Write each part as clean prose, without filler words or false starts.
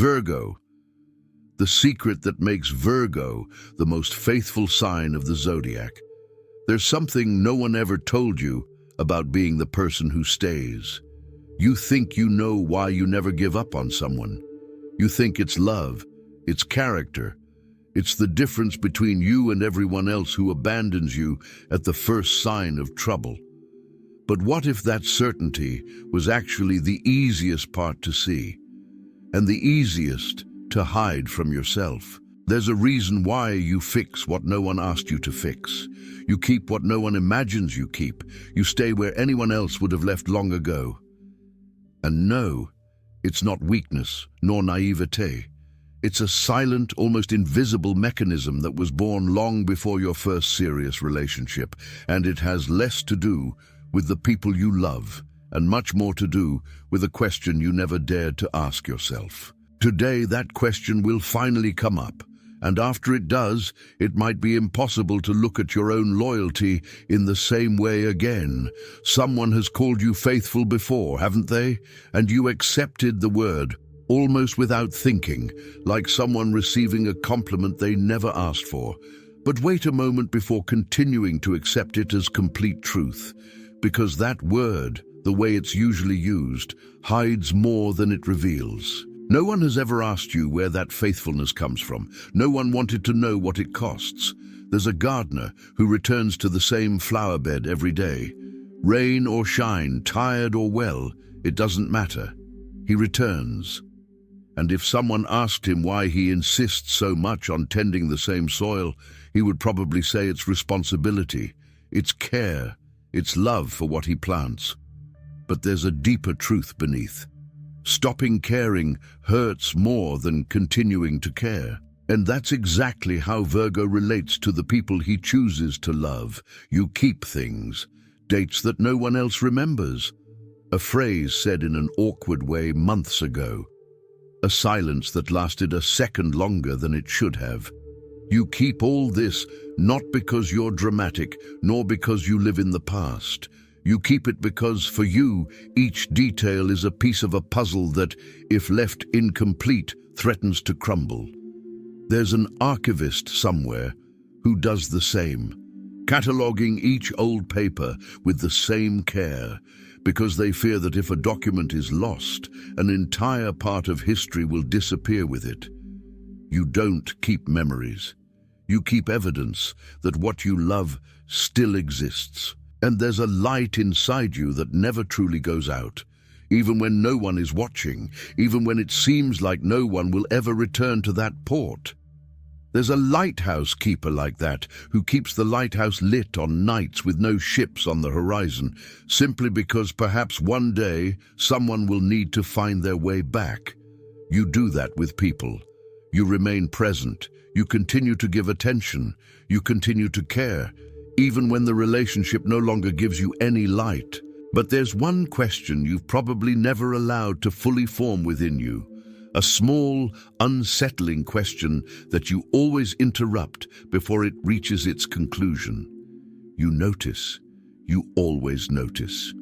Virgo. The secret that makes Virgo the most faithful sign of the zodiac. There's something no one ever told you about being the person who stays. You think you know why you never give up on someone. You think it's love, it's character. It's the difference between you and everyone else who abandons you at the first sign of trouble. But what if that certainty was actually the easiest part to see, and the easiest to hide from yourself? There's a reason why you fix what no one asked you to fix. You keep what no one imagines you keep. You stay where anyone else would have left long ago. And no, it's not weakness nor naivete. It's a silent, almost invisible mechanism that was born long before your first serious relationship, and it has less to do with the people you love and much more to do with a question you never dared to ask yourself. Today, that question will finally come up, and after it does, it might be impossible to look at your own loyalty in the same way again. Someone has called you faithful before, haven't they? And you accepted the word, almost without thinking, like someone receiving a compliment they never asked for. But wait a moment before continuing to accept it as complete truth, because that word, the way it's usually used, hides more than it reveals. No one has ever asked you where that faithfulness comes from. No one wanted to know what it costs. There's a gardener who returns to the same flower bed every day. Rain or shine, tired or well, it doesn't matter. He returns. And if someone asked him why he insists so much on tending the same soil, he would probably say it's responsibility, it's care, it's love for what he plants. But there's a deeper truth beneath. Stopping caring hurts more than continuing to care. And that's exactly how Virgo relates to the people he chooses to love. You keep things, dates that no one else remembers. A phrase said in an awkward way months ago. A silence that lasted a second longer than it should have. You keep all this not because you're dramatic, nor because you live in the past. You keep it because, for you, each detail is a piece of a puzzle that, if left incomplete, threatens to crumble. There's an archivist somewhere who does the same, cataloguing each old paper with the same care, because they fear that if a document is lost, an entire part of history will disappear with it. You don't keep memories. You keep evidence that what you love still exists. And there's a light inside you that never truly goes out, even when no one is watching, even when it seems like no one will ever return to that port. There's a lighthouse keeper like that, who keeps the lighthouse lit on nights with no ships on the horizon, simply because perhaps one day someone will need to find their way back. You do that with people. You remain present. You continue to give attention. You continue to care, even when the relationship no longer gives you any light. But there's one question you've probably never allowed to fully form within you. A small, unsettling question that you always interrupt before it reaches its conclusion. You notice. You always notice.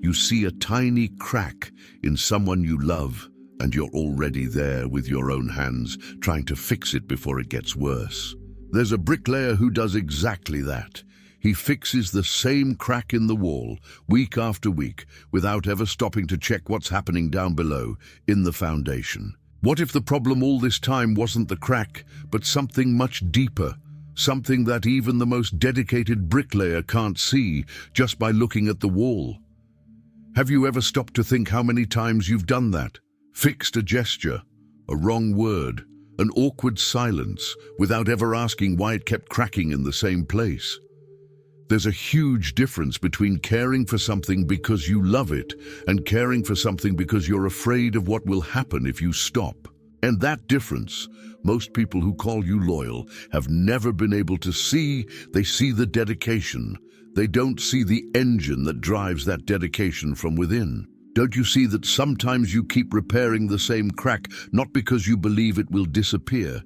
You see a tiny crack in someone you love, and you're already there with your own hands, trying to fix it before it gets worse. There's a bricklayer who does exactly that. He fixes the same crack in the wall, week after week, without ever stopping to check what's happening down below, in the foundation. What if the problem all this time wasn't the crack, but something much deeper? Something that even the most dedicated bricklayer can't see just by looking at the wall. Have you ever stopped to think how many times you've done that? Fixed a gesture, a wrong word, an awkward silence, without ever asking why it kept cracking in the same place. There's a huge difference between caring for something because you love it and caring for something because you're afraid of what will happen if you stop. And that difference, most people who call you loyal have never been able to see. They see the dedication. They don't see the engine that drives that dedication from within. Don't you see that sometimes you keep repairing the same crack, not because you believe it will disappear,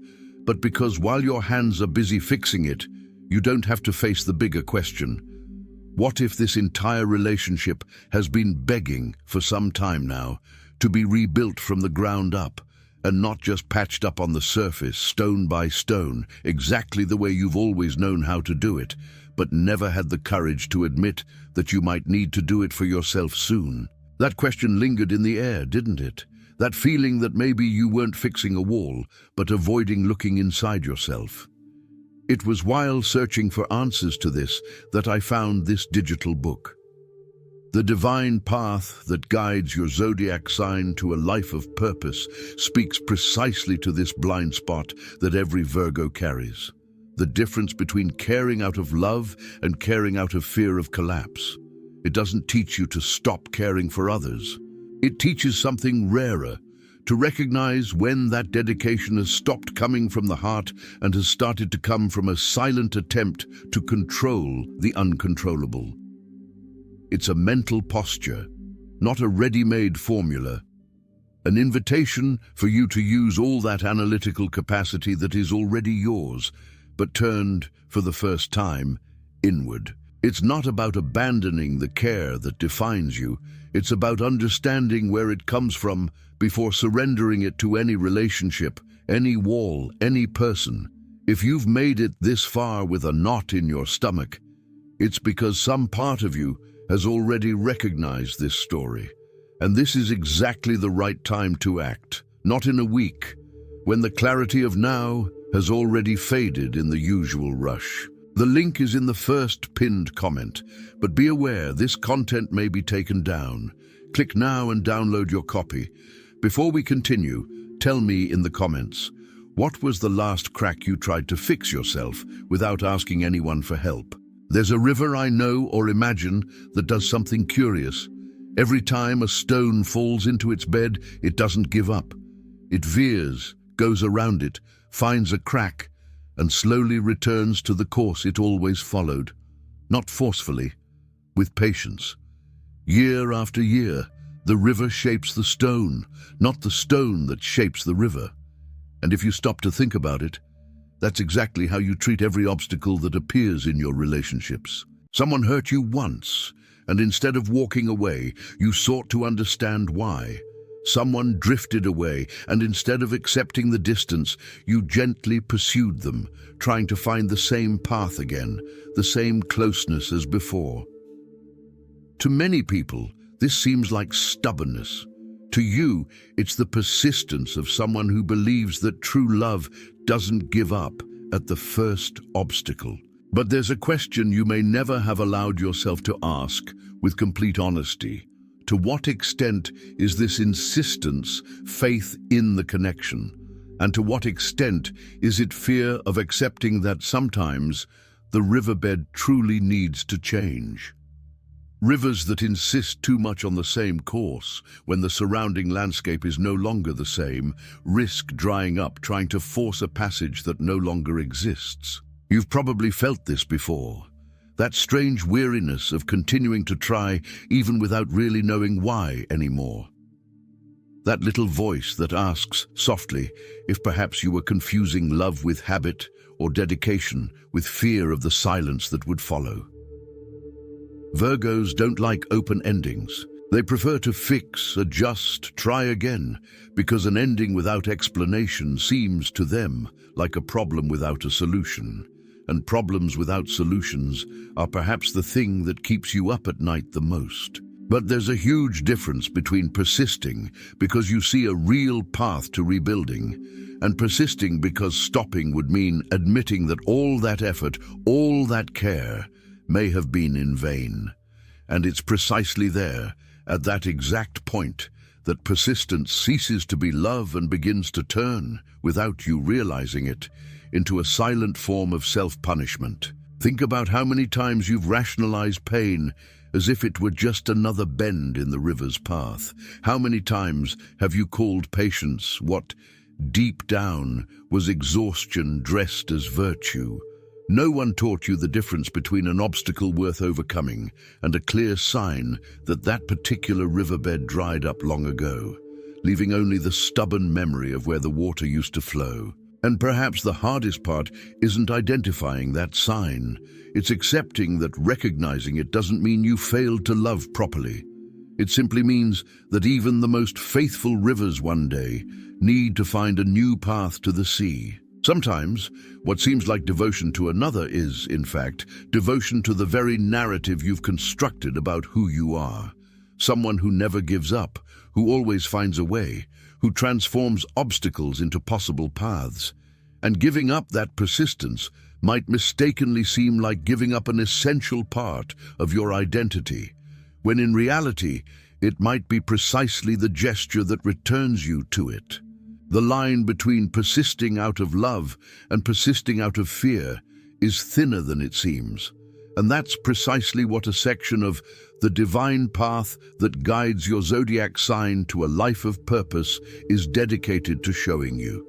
but because while your hands are busy fixing it, you don't have to face the bigger question. What if this entire relationship has been begging for some time now to be rebuilt from the ground up, and not just patched up on the surface, stone by stone, exactly the way you've always known how to do it, but never had the courage to admit that you might need to do it for yourself soon. That question lingered in the air, didn't it? That feeling that maybe you weren't fixing a wall, but avoiding looking inside yourself. It was while searching for answers to this that I found this digital book. The divine path that guides your zodiac sign to a life of purpose speaks precisely to this blind spot that every Virgo carries. The difference between caring out of love and caring out of fear of collapse. It doesn't teach you to stop caring for others. It teaches something rarer, to recognize when that dedication has stopped coming from the heart and has started to come from a silent attempt to control the uncontrollable. It's a mental posture, not a ready-made formula. An invitation for you to use all that analytical capacity that is already yours, but turned, for the first time, inward. It's not about abandoning the care that defines you. It's about understanding where it comes from before surrendering it to any relationship, any wall, any person. If you've made it this far with a knot in your stomach, it's because some part of you has already recognized this story. And this is exactly the right time to act, not in a week, when the clarity of now has already faded in the usual rush. The link is in the first pinned comment, but be aware this content may be taken down. Click now and download your copy. Before we continue, tell me in the comments, what was the last crack you tried to fix yourself without asking anyone for help? There's a river I know or imagine that does something curious. Every time a stone falls into its bed, it doesn't give up. It veers, goes around it, finds a crack, and slowly returns to the course it always followed. Not forcefully, with patience. Year after year, the river shapes the stone, not the stone that shapes the river. And if you stop to think about it, that's exactly how you treat every obstacle that appears in your relationships. Someone hurt you once, and instead of walking away, you sought to understand why. Someone drifted away, and instead of accepting the distance, you gently pursued them, trying to find the same path again, the same closeness as before. To many people, this seems like stubbornness. To you, it's the persistence of someone who believes that true love doesn't give up at the first obstacle. But there's a question you may never have allowed yourself to ask with complete honesty. To what extent is this insistence faith in the connection? And to what extent is it fear of accepting that sometimes the riverbed truly needs to change? Rivers that insist too much on the same course, when the surrounding landscape is no longer the same, risk drying up trying to force a passage that no longer exists. You've probably felt this before. That strange weariness of continuing to try even without really knowing why anymore. That little voice that asks softly if perhaps you were confusing love with habit or dedication with fear of the silence that would follow. Virgos don't like open endings. They prefer to fix, adjust, try again, because an ending without explanation seems to them like a problem without a solution. And problems without solutions are perhaps the thing that keeps you up at night the most. But there's a huge difference between persisting because you see a real path to rebuilding, and persisting because stopping would mean admitting that all that effort, all that care, may have been in vain. And it's precisely there, at that exact point, that persistence ceases to be love and begins to turn, without you realizing it, into a silent form of self-punishment. Think about how many times you've rationalized pain as if it were just another bend in the river's path. How many times have you called patience what, deep down, was exhaustion dressed as virtue? No one taught you the difference between an obstacle worth overcoming and a clear sign that that particular riverbed dried up long ago, leaving only the stubborn memory of where the water used to flow. And perhaps the hardest part isn't identifying that sign. It's accepting that recognizing it doesn't mean you failed to love properly. It simply means that even the most faithful rivers one day need to find a new path to the sea. Sometimes, what seems like devotion to another is, in fact, devotion to the very narrative you've constructed about who you are. Someone who never gives up, who always finds a way, who transforms obstacles into possible paths. And giving up that persistence might mistakenly seem like giving up an essential part of your identity, when in reality, it might be precisely the gesture that returns you to it. The line between persisting out of love and persisting out of fear is thinner than it seems. And that's precisely what a section of the divine path that guides your zodiac sign to a life of purpose is dedicated to showing you.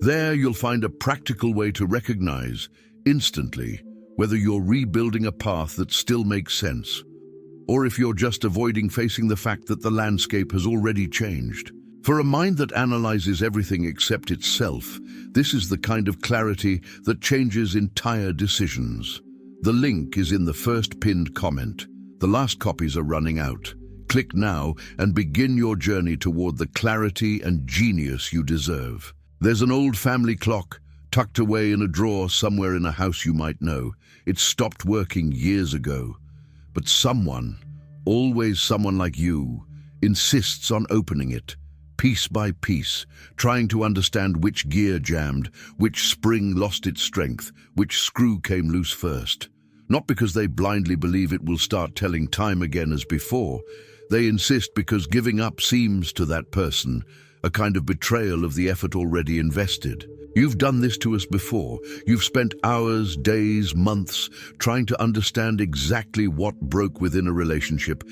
There you'll find a practical way to recognize, instantly, whether you're rebuilding a path that still makes sense, or if you're just avoiding facing the fact that the landscape has already changed. For a mind that analyzes everything except itself, this is the kind of clarity that changes entire decisions. The link is in the first pinned comment. The last copies are running out. Click now and begin your journey toward the clarity and genius you deserve. There's an old family clock tucked away in a drawer somewhere in a house you might know. It stopped working years ago. But someone, always someone like you, insists on opening it, piece by piece, trying to understand which gear jammed, which spring lost its strength, which screw came loose first. Not because they blindly believe it will start telling time again as before. They insist because giving up seems to that person a kind of betrayal of the effort already invested. You've done this to us before. You've spent hours, days, months trying to understand exactly what broke within a relationship,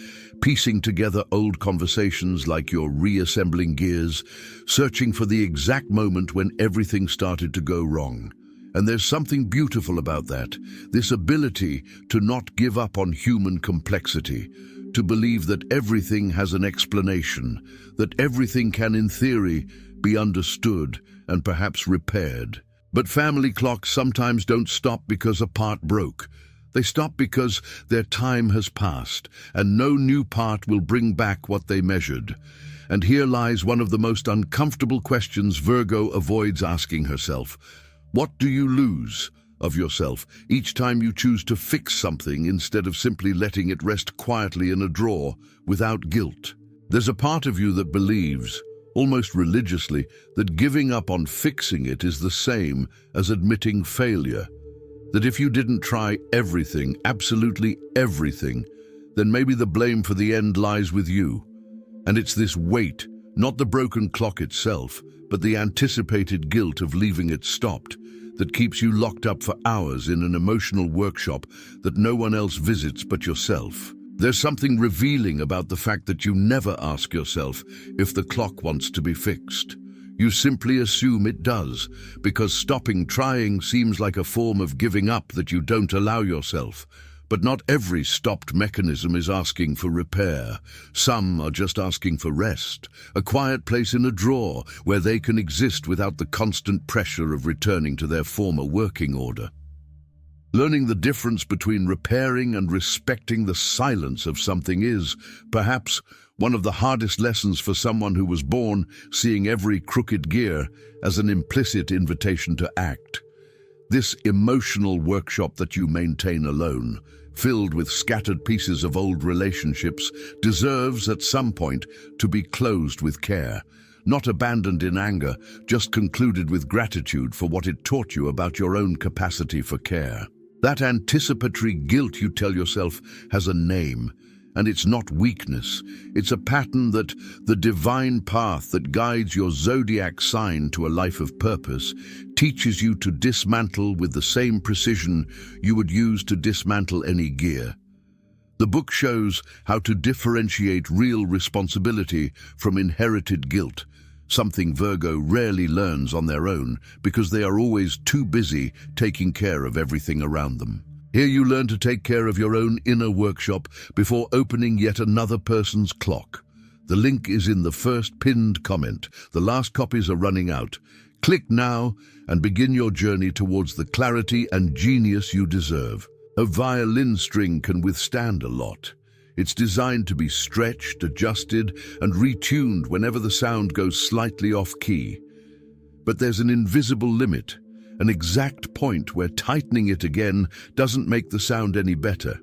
piecing together old conversations like you're reassembling gears, searching for the exact moment when everything started to go wrong. And there's something beautiful about that, this ability to not give up on human complexity, to believe that everything has an explanation, that everything can, in theory, be understood and perhaps repaired. But family clocks sometimes don't stop because a part broke. They stop because their time has passed, and no new part will bring back what they measured. And here lies one of the most uncomfortable questions Virgo avoids asking herself. What do you lose of yourself each time you choose to fix something instead of simply letting it rest quietly in a drawer without guilt? There's a part of you that believes, almost religiously, that giving up on fixing it is the same as admitting failure. That if you didn't try everything, absolutely everything, then maybe the blame for the end lies with you. And it's this weight, not the broken clock itself, but the anticipated guilt of leaving it stopped, that keeps you locked up for hours in an emotional workshop that no one else visits but yourself. There's something revealing about the fact that you never ask yourself if the clock wants to be fixed. You simply assume it does, because stopping trying seems like a form of giving up that you don't allow yourself. But not every stopped mechanism is asking for repair. Some are just asking for rest, a quiet place in a drawer where they can exist without the constant pressure of returning to their former working order. Learning the difference between repairing and respecting the silence of something is, perhaps, one of the hardest lessons for someone who was born seeing every crooked gear as an implicit invitation to act. This emotional workshop that you maintain alone, filled with scattered pieces of old relationships, deserves at some point to be closed with care, not abandoned in anger, just concluded with gratitude for what it taught you about your own capacity for care. That anticipatory guilt you tell yourself has a name, and it's not weakness. It's a pattern that the divine path that guides your zodiac sign to a life of purpose teaches you to dismantle with the same precision you would use to dismantle any gear. The book shows how to differentiate real responsibility from inherited guilt, something Virgo rarely learns on their own because they are always too busy taking care of everything around them. Here you learn to take care of your own inner workshop before opening yet another person's clock. The link is in the first pinned comment. The last copies are running out. Click now and begin your journey towards the clarity and genius you deserve. A violin string can withstand a lot. It's designed to be stretched, adjusted, and retuned whenever the sound goes slightly off key. But there's an invisible limit, an exact point where tightening it again doesn't make the sound any better.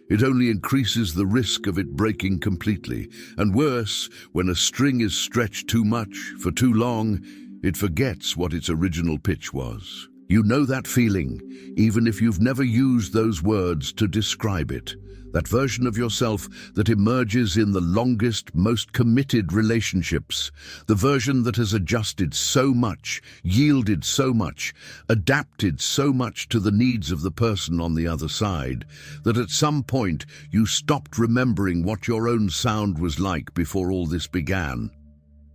It only increases the risk of it breaking completely. And worse, when a string is stretched too much, for too long, it forgets what its original pitch was. You know that feeling, even if you've never used those words to describe it. That version of yourself that emerges in the longest, most committed relationships. The version that has adjusted so much, yielded so much, adapted so much to the needs of the person on the other side, that at some point you stopped remembering what your own sound was like before all this began.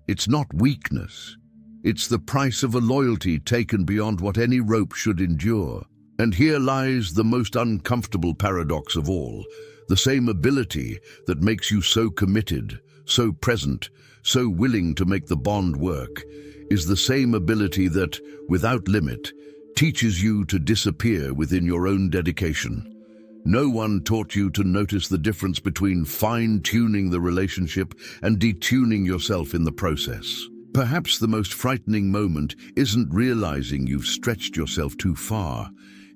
It's not weakness. It's the price of a loyalty taken beyond what any rope should endure. And here lies the most uncomfortable paradox of all. The same ability that makes you so committed, so present, so willing to make the bond work, is the same ability that, without limit, teaches you to disappear within your own dedication. No one taught you to notice the difference between fine-tuning the relationship and detuning yourself in the process. Perhaps the most frightening moment isn't realizing you've stretched yourself too far.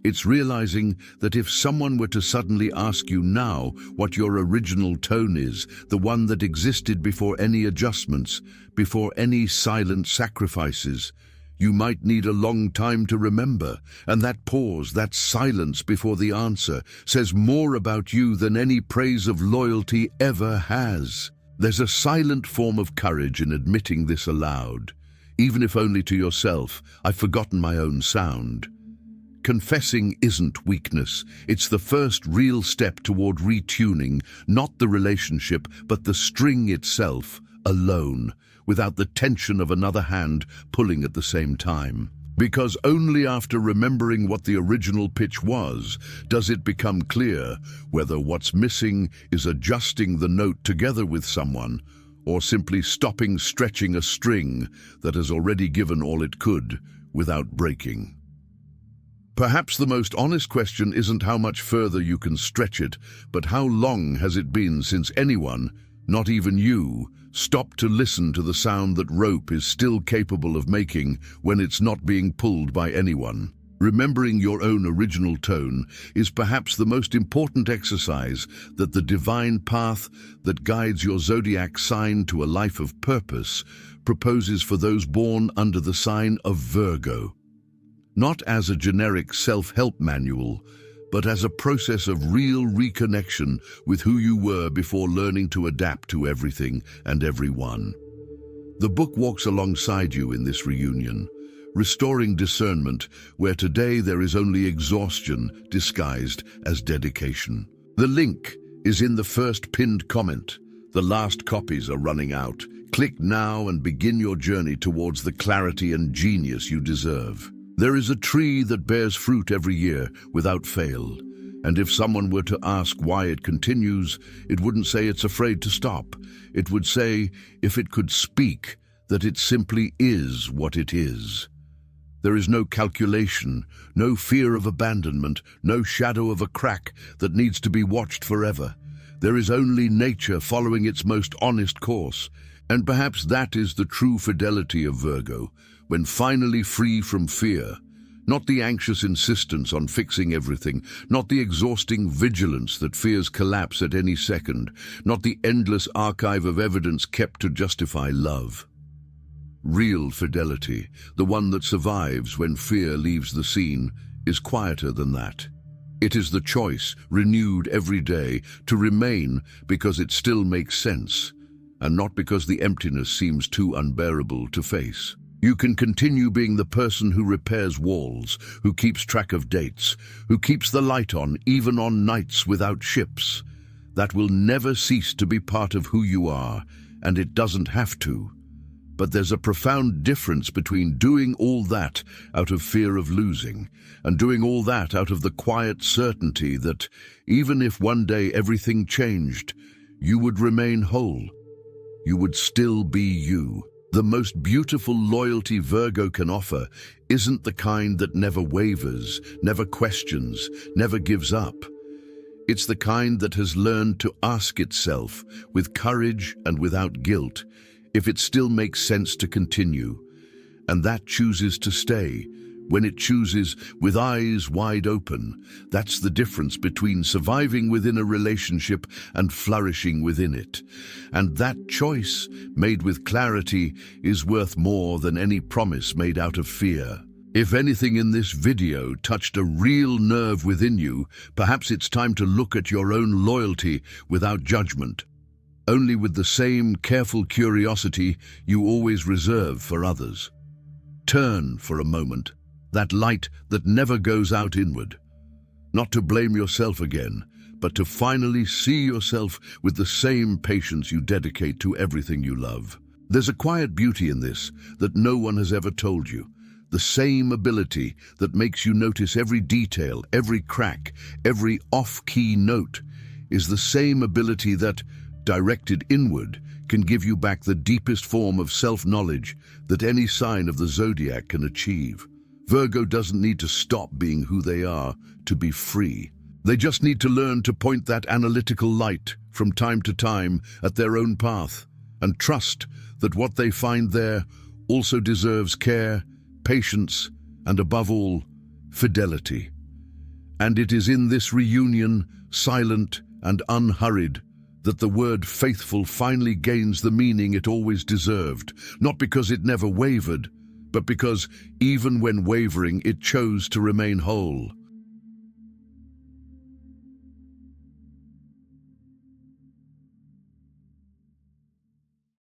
It's realizing that if someone were to suddenly ask you now what your original tone is, the one that existed before any adjustments, before any silent sacrifices, you might need a long time to remember. And that pause, that silence before the answer, says more about you than any praise of loyalty ever has. There's a silent form of courage in admitting this aloud. Even if only to yourself, I've forgotten my own sound. Confessing isn't weakness. It's the first real step toward retuning, not the relationship, but the string itself, alone, without the tension of another hand pulling at the same time. Because only after remembering what the original pitch was, does it become clear whether what's missing is adjusting the note together with someone, or simply stopping stretching a string that has already given all it could without breaking. Perhaps the most honest question isn't how much further you can stretch it, but how long has it been since anyone, not even you, stopped to listen to the sound that rope is still capable of making when it's not being pulled by anyone. Remembering your own original tone is perhaps the most important exercise that the divine path that guides your zodiac sign to a life of purpose proposes for those born under the sign of Virgo. Not as a generic self-help manual, but as a process of real reconnection with who you were before learning to adapt to everything and everyone. The book walks alongside you in this reunion, restoring discernment where today there is only exhaustion disguised as dedication. The link is in the first pinned comment. The last copies are running out. Click now and begin your journey towards the clarity and genius you deserve. There is a tree that bears fruit every year without fail, and if someone were to ask why it continues, it wouldn't say it's afraid to stop. It would say, if it could speak, that it simply is what it is. There is no calculation, no fear of abandonment, no shadow of a crack that needs to be watched forever. There is only nature following its most honest course, and perhaps that is the true fidelity of Virgo. When finally free from fear, not the anxious insistence on fixing everything, not the exhausting vigilance that fears collapse at any second, not the endless archive of evidence kept to justify love. Real fidelity, the one that survives when fear leaves the scene, is quieter than that. It is the choice, renewed every day, to remain because it still makes sense, and not because the emptiness seems too unbearable to face. You can continue being the person who repairs walls, who keeps track of dates, who keeps the light on even on nights without ships. That will never cease to be part of who you are, and it doesn't have to. But there's a profound difference between doing all that out of fear of losing, and doing all that out of the quiet certainty that, even if one day everything changed, you would remain whole. You would still be you. The most beautiful loyalty Virgo can offer isn't the kind that never wavers, never questions, never gives up. It's the kind that has learned to ask itself, with courage and without guilt, if it still makes sense to continue. And that chooses to stay. When it chooses with eyes wide open, that's the difference between surviving within a relationship and flourishing within it. And that choice, made with clarity, is worth more than any promise made out of fear. If anything in this video touched a real nerve within you, perhaps it's time to look at your own loyalty without judgment, only with the same careful curiosity you always reserve for others. Turn for a moment, that light that never goes out inward. Not to blame yourself again, but to finally see yourself with the same patience you dedicate to everything you love. There's a quiet beauty in this that no one has ever told you. The same ability that makes you notice every detail, every crack, every off-key note, is the same ability that, directed inward, can give you back the deepest form of self-knowledge that any sign of the zodiac can achieve. Virgo doesn't need to stop being who they are to be free. They just need to learn to point that analytical light from time to time at their own path and trust that what they find there also deserves care, patience, and above all, fidelity. And it is in this reunion, silent and unhurried, that the word faithful finally gains the meaning it always deserved, not because it never wavered, but because, even when wavering, it chose to remain whole.